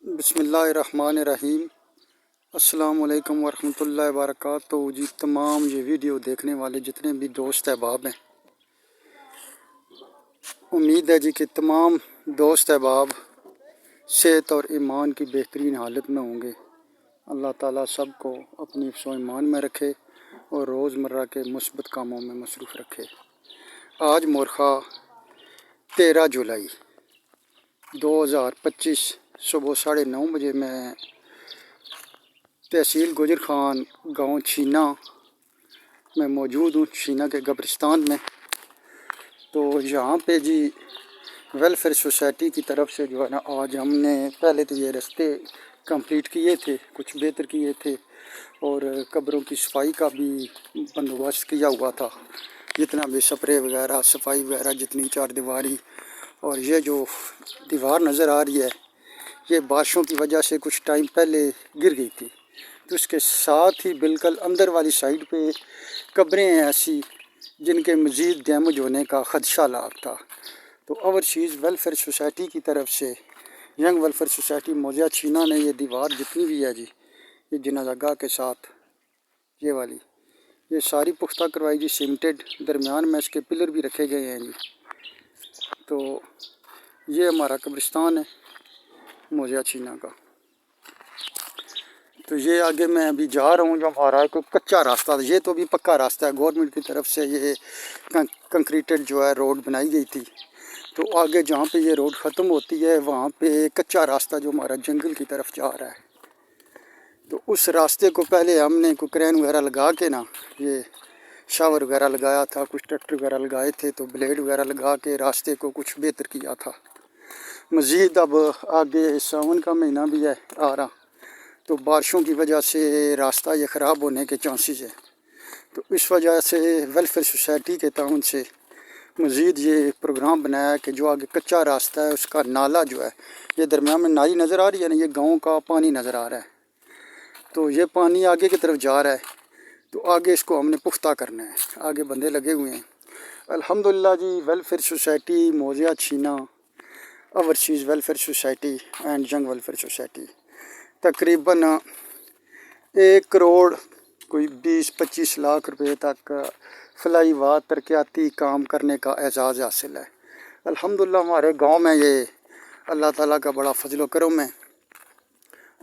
بسم اللہ الرحمن الرحیم۔ السلام علیکم ورحمۃ اللہ وبرکاتہ جی۔ تمام یہ ویڈیو دیکھنے والے جتنے بھی دوست احباب ہیں، امید ہے جی کہ تمام دوست احباب صحت اور ایمان کی بہترین حالت میں ہوں گے۔ اللہ تعالیٰ سب کو اپنی حفظ و ایمان میں رکھے اور روزمرہ کے مثبت کاموں میں مصروف رکھے۔ آج مورخہ 13 جولائی 2025 صبح 9:30 بجے میں تحصیل گجر خان گاؤں چھینا میں موجود ہوں، چھینا کے قبرستان میں۔ تو یہاں پہ جی ویلفیئر سوسائٹی کی طرف سے جو ہے نا، آج ہم نے پہلے تو یہ رستے کمپلیٹ کیے تھے، کچھ بہتر کیے تھے، اور قبروں کی صفائی کا بھی بندوبست کیا ہوا تھا، جتنا بھی سپرے وغیرہ صفائی وغیرہ، جتنی چار دیواری۔ اور یہ جو دیوار نظر آ رہی ہے، یہ بارشوں کی وجہ سے کچھ ٹائم پہلے گر گئی تھی، تو اس کے ساتھ ہی بالکل اندر والی سائڈ پہ قبریں ہیں ایسی جن کے مزید ڈیمیج ہونے کا خدشہ لاحق تھا۔ تو اوورسیز ویلفیئر سوسائٹی کی طرف سے، ینگ ویلفیئر سوسائٹی موضع چھینا نے یہ دیوار جتنی بھی ہے جی، یہ جنازہ گاہ کے ساتھ یہ والی، یہ ساری پختہ کروائی جی، سیمنٹڈ، درمیان میں اس کے پلر بھی رکھے گئے ہیں جی۔ تو یہ ہمارا قبرستان ہے موضع چھینا کا۔ تو یہ آگے میں ابھی جا رہا ہوں، جو ہمارا کوئی کچا راستہ تھا، یہ تو ابھی پکا راستہ ہے، گورنمنٹ کی طرف سے یہ کنکریٹڈ جو ہے روڈ بنائی گئی تھی۔ تو آگے جہاں پہ یہ روڈ ختم ہوتی ہے، وہاں پہ کچا راستہ جو ہمارا جنگل کی طرف جا رہا ہے، تو اس راستے کو پہلے ہم نے کوئی کرین وغیرہ لگا کے نا، یہ شاور وغیرہ لگایا تھا، کچھ ٹریکٹر وغیرہ لگائے تھے، تو بلیڈ وغیرہ لگا کے راستے کو کچھ بہتر کیا تھا۔ مزید اب آگے ساون کا مہینہ بھی ہے آ رہا، تو بارشوں کی وجہ سے راستہ یہ خراب ہونے کے چانسز ہے، تو اس وجہ سے ویلفیئر سوسائٹی کے تعاون سے مزید یہ پروگرام بنایا ہے کہ جو آگے کچا راستہ ہے اس کا نالا جو ہے، یہ درمیان میں نالی نظر آ رہی ہے نا، یہ گاؤں کا پانی نظر آ رہا ہے، تو یہ پانی آگے کی طرف جا رہا ہے، تو آگے اس کو ہم نے پختہ کرنا ہے، آگے بندے لگے ہوئے ہیں الحمدللہ جی۔ ویلفیئر سوسائٹی موضع Chhina, overseas welfare society and young welfare society تقریباً 1 کروڑ کوئی 20-25 لاکھ روپے تک فلاحی و ترقیاتی کام کرنے کا اعزاز حاصل ہے الحمدللہ۔ ہمارے گاؤں میں یہ اللہ تعالیٰ کا بڑا فضل و کرم ہے۔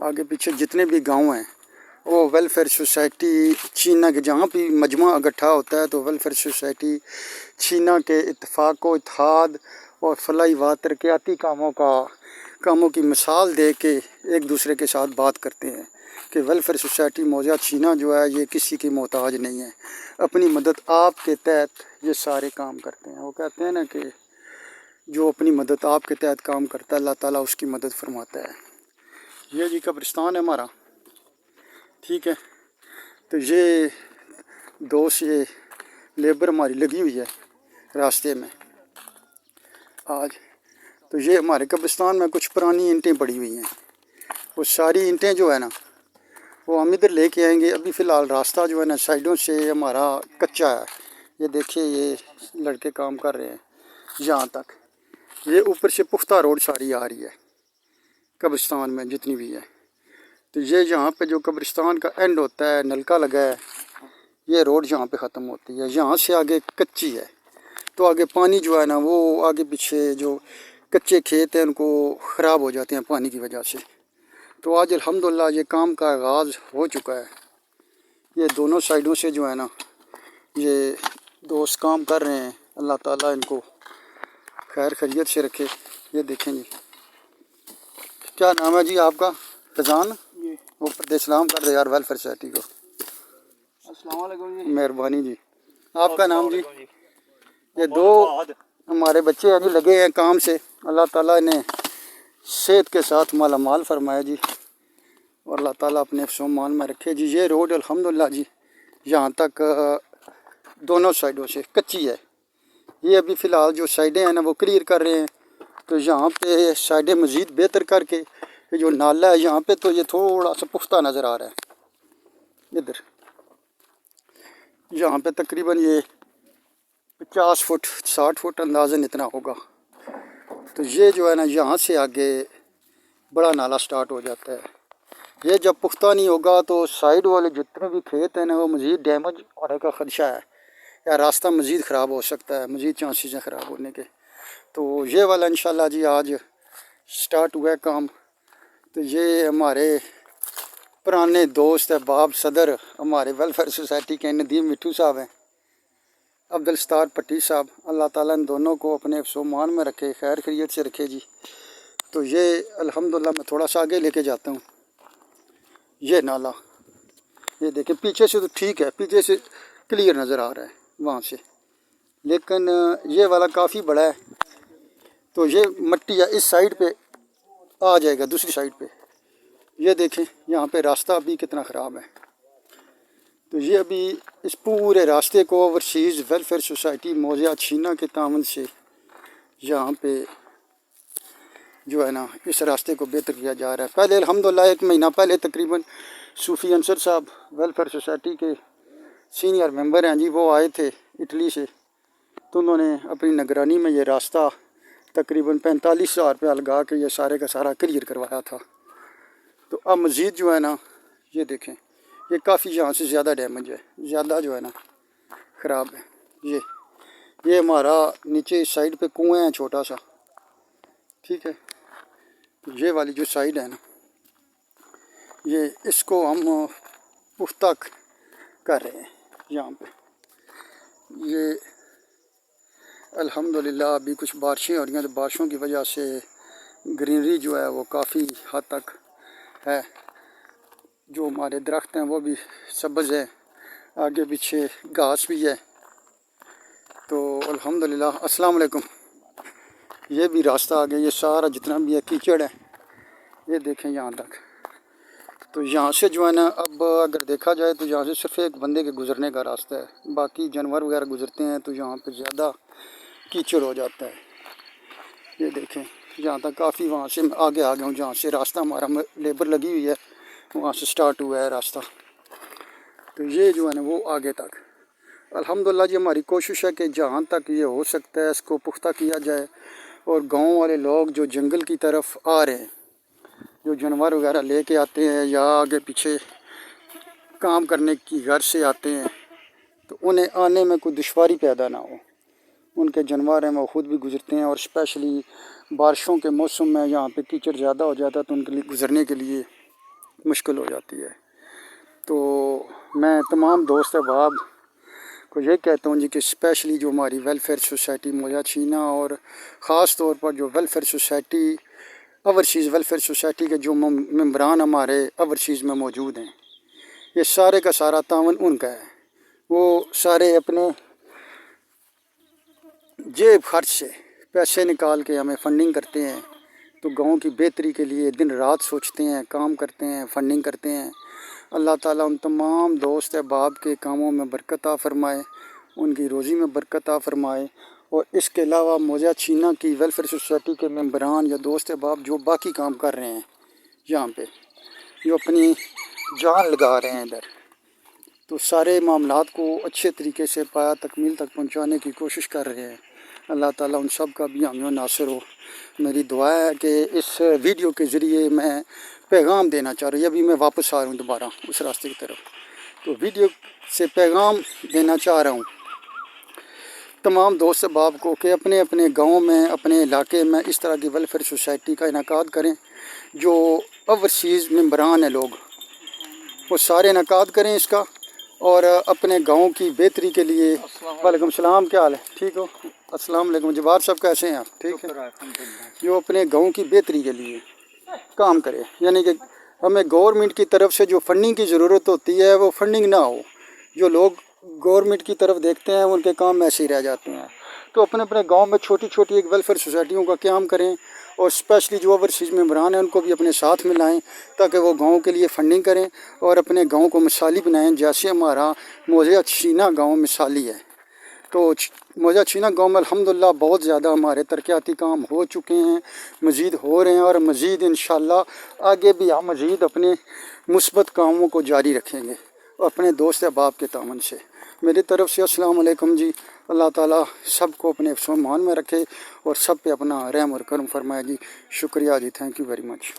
آگے پیچھے جتنے بھی گاؤں ہیں وہ ویلفیئر سوسائٹی چھینا کے، جہاں بھی مجمع اکٹھا ہوتا ہے تو ویلفیئر سوسائٹی چھینا کے اتفاق و اتحاد اور فلاحی و ترقیاتی کاموں کی مثال دے کے ایک دوسرے کے ساتھ بات کرتے ہیں کہ ویلفیئر سوسائٹی موضع چھینا جو ہے یہ کسی کی محتاج نہیں ہے، اپنی مدد آپ کے تحت یہ سارے کام کرتے ہیں۔ وہ کہتے ہیں نا کہ جو اپنی مدد آپ کے تحت کام کرتا ہے اللہ تعالیٰ اس کی مدد فرماتا ہے۔ یہ جی قبرستان ہے ہمارا، ٹھیک ہے۔ تو یہ دوست، یہ لیبر ہماری لگی ہوئی ہے راستے میں آج۔ تو یہ ہمارے قبرستان میں کچھ پرانی اینٹیں پڑی ہوئی ہیں، وہ ساری اینٹیں جو ہے نا وہ ہم ادھر لے کے آئیں گے۔ ابھی فی الحال راستہ جو ہے نا سائڈوں سے ہمارا کچا ہے، یہ دیکھیے یہ لڑکے کام کر رہے ہیں یہاں تک، یہ اوپر سے پختہ روڈ ساری آ رہی ہے قبرستان میں جتنی بھی ہے۔ تو یہ یہاں پہ جو قبرستان کا اینڈ ہوتا ہے، نلکا لگا ہے، یہ روڈ یہاں پہ ختم ہوتی ہے، یہاں سے آگے کچی ہے، تو آگے پانی جو ہے نا وہ آگے پیچھے جو کچے کھیت ہیں ان کو خراب ہو جاتے ہیں پانی کی وجہ سے۔ تو آج الحمدللہ یہ کام کا آغاز ہو چکا ہے۔ یہ دونوں سائیڈوں سے جو ہے نا یہ دوست کام کر رہے ہیں، اللہ تعالیٰ ان کو خیر خیریت سے رکھے۔ یہ دیکھیں جی، کیا نام ہے جی آپ کا؟ فیضان، اوپر دے سلام کر دے یار ویلفیئر سوسائٹی کو۔ السلام علیکم جی۔ مہربانی جی۔ آپ کا نام جی؟ یہ دو ہمارے بچے ابھی لگے ہیں کام سے، اللہ تعالیٰ انہیں صحت کے ساتھ مالا مال فرمایا جی، اور اللہ تعالیٰ اپنے حفظ و امان میں رکھے جی۔ یہ روڈ الحمدللہ جی یہاں تک دونوں سائڈوں سے کچی ہے، یہ ابھی فی الحال جو سائڈیں ہیں نا وہ کلیئر کر رہے ہیں، تو یہاں پہ سائڈیں مزید بہتر کر کے یہ جو نالا ہے یہاں پہ تو یہ تھوڑا سا پختہ نظر آ رہا ہے ادھر، یہاں پہ تقریباً یہ 50 فٹ 60 فٹ اندازاً اتنا ہوگا۔ تو یہ جو ہے نا یہاں سے آگے बड़ा नाला स्टार्ट हो जाता है। ये जब पुख्ता नहीं होगा तो साइड वाले जितने भी खेत हैं ना वो मज़ीद डैमेज होने का ख़दशा है, या रास्ता मज़ीद ख़राब हो सकता है, मज़ीद चांसेस हैं ख़राब होने के। तो ये वाला इंशाल्लाह जी आज स्टार्ट हुआ है काम। तो ये हमारे पुराने दोस्त अहबाब सदर हमारे वेलफेयर सोसाइटी के नदीम मिट्टू साहब हैं, अब्दुल सत्तार पट्टी साहब, अल्लाह ताला इन दोनों को अपने अफ़सोमान में रखे, खैर खैरियत से रखे जी। तो ये अल्हम्दुलिल्लाह मैं थोड़ा सा आगे लेके जाता हूँ। ये नाला ये देखें, पीछे से तो ठीक है, पीछे से क्लियर नज़र आ रहा है वहाँ से, लेकिन ये वाला काफ़ी बड़ा है। तो ये मट्टी या इस साइड पे आ जाएगा, दूसरी साइड पे। ये देखें यहाँ पे रास्ता अभी कितना ख़राब है। तो ये अभी इस पूरे रास्ते को ओवरसीज़ वेलफेयर सोसाइटी मौज़ा छीना के तावन से यहाँ पे जो है ना इस रास्ते को बेहतर किया जा रहा है। पहले अल्हम्दुलिल्लाह 1 महीना पहले तकरीबन सूफ़ी अंसर साहब वेलफेयर सोसाइटी के सीनियर मेंबर हैं जी, वो आए थे इटली से। तो उन्होंने अपनी निगरानी में ये रास्ता तकरीबन 45,000 रुपया लगा के ये सारे का सारा क्लियर करवाया था। तो अब मज़ीद जो है ना ये देखें, ये काफ़ी यहाँ से ज़्यादा डैमेज है, ज़्यादा जो है ना ख़राब है। ये हमारा नीचे इस साइड पे कुआं है छोटा सा, ठीक है। तो ये वाली जो साइड है ना ये इसको हम पुख्ता कर रहे हैं यहाँ पे। ये अल्हम्दुलिल्लाह अभी कुछ बारिशें हो रही हैं, तो बारिशों की वजह से ग्रीनरी जो है वो काफ़ी हद तक है। जो हमारे दरख्त हैं वो भी सब्ज़ है, आगे पीछे घास भी है। तो अल्हम्दुलिल्लाह। अस्सलाम वालेकुम। ये भी रास्ता आ गया, ये सारा जितना भी है कीचड़ है, ये देखें यहाँ तक। तो यहाँ से जो है ना अब अगर देखा जाए तो यहाँ से सिर्फ एक बंदे के गुज़रने का रास्ता है, बाकी जानवर वगैरह गुज़रते हैं तो यहाँ पे ज़्यादा कीचड़ हो जाता है। ये देखें यहाँ तक काफ़ी, वहाँ से आगे आ गया हूँ जहाँ से रास्ता हमारा लेबर लगी हुई है, वहाँ से स्टार्ट हुआ है रास्ता। तो ये जो है ना वो आगे तक अल्हम्दुलिल्लाह जी हमारी कोशिश है कि जहाँ तक ये हो सकता है इसको पुख्ता किया जाए। और गांव वाले लोग जो जंगल की तरफ आ रहे हैं, जो जानवर वगैरह लेके आते हैं या आगे पीछे काम करने की घर से आते हैं, तो उन्हें आने में कोई दुश्वारी पैदा ना हो। उनके जानवर हैं वो ख़ुद भी गुज़रते हैं, और स्पेशली बारिशों के मौसम में यहाँ पे कीचड़ ज़्यादा हो जाता है तो उनके लिए गुज़रने के लिए मुश्किल हो जाती है। तो मैं तमाम दोस्त अहबाब को ये कहता हूँ जी कि स्पेशली जो हमारी वेलफेयर सोसाइटी मौज़ा छीना और ख़ास तौर पर जो welfare society overseas welfare society के जो मेंबरान हमारे ओवरसीज़ में मौजूद हैं, ये सारे का सारा तावन उनका है। वो सारे अपने जेब खर्च से पैसे निकाल के हमें फ़ंडिंग करते हैं। तो गांव की बेहतरी के लिए दिन रात सोचते हैं, काम करते हैं, फ़ंडिंग करते हैं। अल्लाह ताला उन तमाम दोस्त अहबाब के कामों में बरकत अता फ़रमाए, उनकी रोज़ी में बरकत अता फ़रमाए। और इसके अलावा मौज़ा छीना की वेलफेयर सोसाइटी के मेंबरान या दोस्त अहबाब जो बाकी काम कर रहे हैं यहाँ पे, जो अपनी जान लगा रहे हैं इधर, तो सारे मामलात को अच्छे तरीके से पाया तकमील तक पहुँचाने की कोशिश कर रहे हैं। अल्लाह ताला उन सब का भी हामी और नासिर हो। मेरी दुआ है कि इस वीडियो के ज़रिए मैं पैगाम देना चाह रहा हूँ। अभी मैं वापस आ रहा हूँ दोबारा उस रास्ते की तरफ, तो वीडियो से पैगाम देना चाह रहा हूँ तमाम दोस्त अहबाब को कि अपने अपने गाँव में, अपने इलाके में इस तरह की वेलफेयर सोसाइटी का इनेकाद करें। जो ओवरसीज़ मेंबरान हैं लोग, वो सारे इनेकाद करें इसका, और अपने गांव की बेहतरी के लिए। वालेकुम सलाम, क्या हाल है? ठीक हो? अस्सलाम वालेकुम जवार साहब, कैसे हैं आप? ठीक है। जो अपने गांव की बेहतरी के लिए काम करे, यानी कि हमें गवर्नमेंट की तरफ से जो फंडिंग की ज़रूरत होती है वो फंडिंग ना हो। जो लोग गवर्नमेंट की तरफ देखते हैं उनके काम ऐसे ही रह जाते हैं। तो अपने अपने गांव में छोटी छोटी एक वेलफेयर सोसाइटियों का क़याम करें, और स्पेशली जो ओवरसीज़ मेंबरान हैं उनको भी अपने साथ में लाएँ ताकि वो गांव के लिए फ़ंडिंग करें और अपने गांव को मिसाली बनाएं। जैसे हमारा मौज़ा छीना गांव मिसाली है, तो मौज़ा छीना गांव में अल्हम्दुलिल्लाह बहुत ज़्यादा हमारे तरक्याती काम हो चुके हैं, मज़ीद हो रहे हैं, और मज़ीद इंशाअल्लाह आगे भी हम मज़ीद अपने मुस्बत कामों को जारी रखेंगे अपने दोस्त अहबाब के तावन से। मेरी तरफ़ से अस्सलाम वालेकुम जी। अल्लाह ताला सब को अपने फ़रमान में रखे और सब पे अपना रहम और करम फरमाए जी। शुक्रिया जी, थैंक यू वेरी मच।